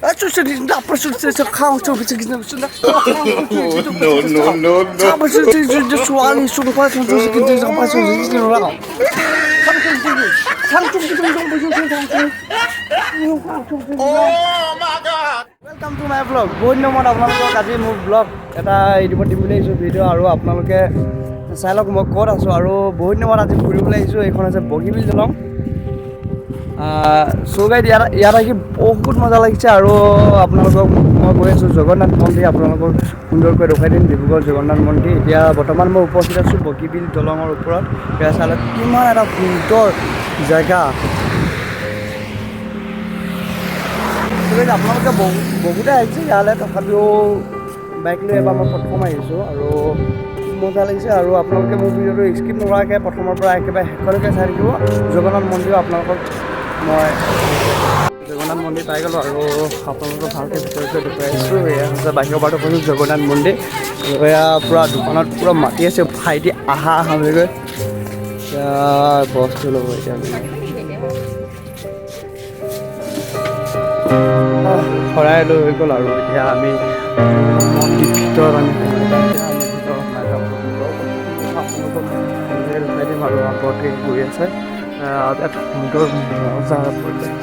Welcome to my vlog. বহুত দিনৰ মূৰত আপোনালোকক আজি মোৰ ব্লগ এটা ইউটিউবত দিম বুলি আহিছোঁ ভিডিঅ' আৰু আপোনালোকে চাই লওক মই ক'ত আছোঁ আৰু বহুত দিনৰ মূৰত আজি ফুৰিবলৈ আহিছোঁ। এইখন হৈছে বগীবিল দলং। গাইড ইয়াত আহি বহুত মজা লাগিছে আৰু আপোনালোকক মই গৈ আছোঁ জগন্নাথ মন্দিৰ। আপোনালোকক সুন্দৰকৈ দেখুৱাই দিম ডিব্ৰুগড় জগন্নাথ মন্দিৰ। এতিয়া বৰ্তমান মই উপস্থিত আছোঁ বগীবিল দলঙৰ ওপৰত। এয়া চালে কিমান এটা সুন্দৰ জেগা। আপোনালোকে বহুতে আহিছে ইয়ালৈ, তথাপিও বাইক লৈ এবাৰ মই প্ৰথম আহিছোঁ আৰু মজা লাগিছে। আৰু আপোনালোকে মোৰ ভিডিঅ'টো স্কিপ নকৰাকৈ প্ৰথমৰ পৰা একেবাৰে শেষলৈকে চাই থাকিব। জগন্নাথ মন্দিৰ আপোনালোকক মই জগন্নাথ মন্দিৰ পাই গ'লোঁ আৰু আপোনালোকক ভালকৈ ভিতৰতে দেখুৱাই আছোঁ। এয়া হৈছে বাহিৰৰ পৰা কৈছোঁ জগন্নাথ মন্দিৰ আৰু এয়া পূৰা দোকানত পূৰা মাতি আছে ভাইটি আহা বুলি কৈ। এতিয়া বস্তু ল'ব এতিয়া শৰাই লৈ হৈ গ'ল আৰু এতিয়া আমি মন্দিৰ ভিতৰত দেখুৱাই দিম আৰু আগতে গৈ আছে এটা সুন্দৰ মজা পৰিৱেশ।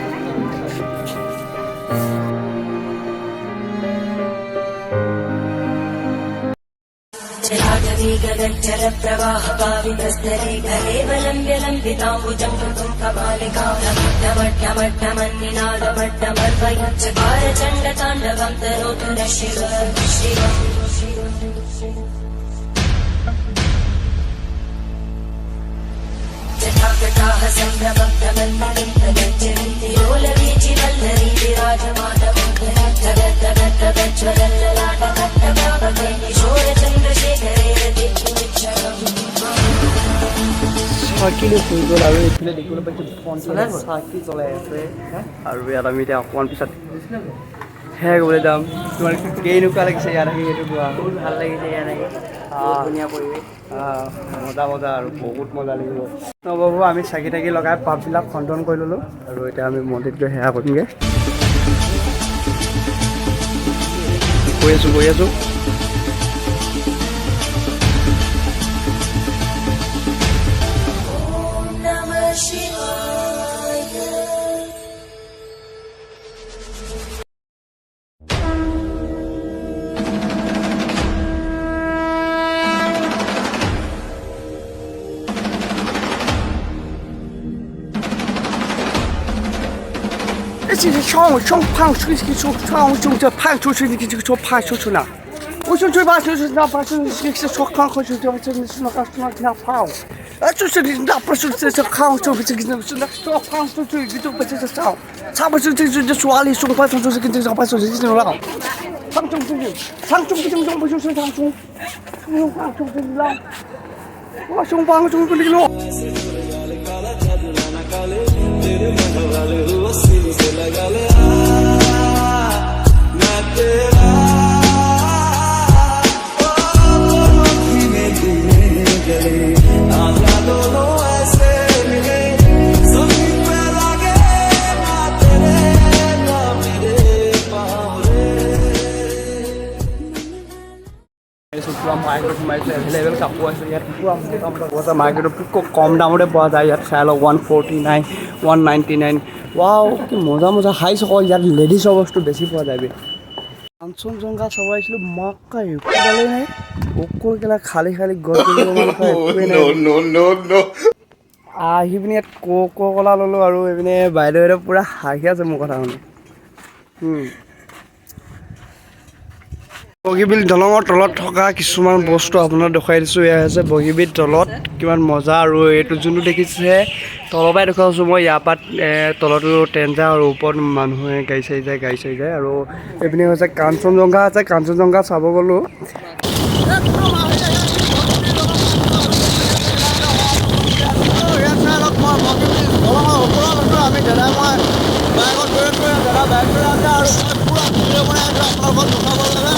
जल प्रवाह पावितस्तरे कलेवलम्ब्यलम्बिताम्बुजं कृतं कपालिकामट्टमट्टमट्टमन्निनादमट्टमर्वयुच्चकार चण्डताण्डवं तनोतु न शिव जटाकटाः सम्भ्रमभ्रमन्मलिं तदज्जन्ति लोलवीचिवल्लरी विराजमानवं जगज्जगज्ज्वलल्ललाटकट्टभावकै किशोरचन्द्रशेखरे চাকিলৈ ফুৰি গ'ল আৰু এইফালে দেখিবলৈ পাইছোঁ পঞ্চল্লিছ চাকি জ্বলাই আছে আৰু ইয়াত আমি এতিয়া অকণমান পিছত সেয়া ক'বলৈ যাম। তোমাৰ কেনেকুৱা লাগিছে ইয়াত আহি সেইটো কোৱা? বহুত ভাল লাগিছে ইয়াত আহি, ধুনীয়া পৰিৱেশ, মজা আৰু বহুত মজা লাগিব। নবহো আমি চাকি তাকি লগাই পাপবিলাক খণ্ডন কৰি ল'লোঁ আৰু এতিয়া আমি মন্দিৰত গৈ সেৱা কৰিমগৈ। গৈ আছোঁ冲胖出去冲冲这胖出去你这个说胖出去呢？我说这把就是那把就是说康回去就真的是那个那胖，就是你那不是这康就不这个是那说胖出去就不这个少，差不多这说里说话就是跟这个把说是这种了，胖中不就是胖中，胖中不了，我胸胖中不了。মাৰ্কেট সোমাইছোঁ এভেইলেবল কাপোৰ আছে ইয়াত পূৰা মোটামুটি পোৱা যায় মাৰ্কেটত কম দামতে পোৱা যায় ইয়াত চাই লওক 149 199 ৱাও কি মজা হাইছ আকৌ ইয়াত লেডিছৰ বস্তু বেছি পোৱা যায়। কাঞ্চনজংঘা চাব আহিছিলোঁ মাক্কা একোডালেই নাই অকল কেলা খালী গছ আহি পিনি ইয়াত কলা ল'লোঁ আৰু এইপিনে বাইদেউহঁতে পূৰা হাঁহি আছে মোৰ কথা শুনি। বগীবিল দলঙৰ তলত থকা কিছুমান বস্তু আপোনাক দেখুৱাই দিছোঁ। এয়া হৈছে বগীবিল তলত কিমান মজা আৰু এইটো যোনটো দেখিছে তলৰ পৰাই দেখুৱাইছোঁ মই। ইয়াৰ পৰা তলতো ট্ৰেইন যায় আৰু ওপৰত মানুহে গাড়ী চাৰি যায় আৰু এইপিনে হৈছে কাঞ্চনজংঘা আছে। কাঞ্চনজংঘা চাব গ'লোঁ আমি দাদা মই বাইকত গৈ দাদা বাইক লৈ আছে আৰু পূৰা ভিডিঅ' বনাই আছোঁ আপোনালোকক দেখুৱাব লাগে।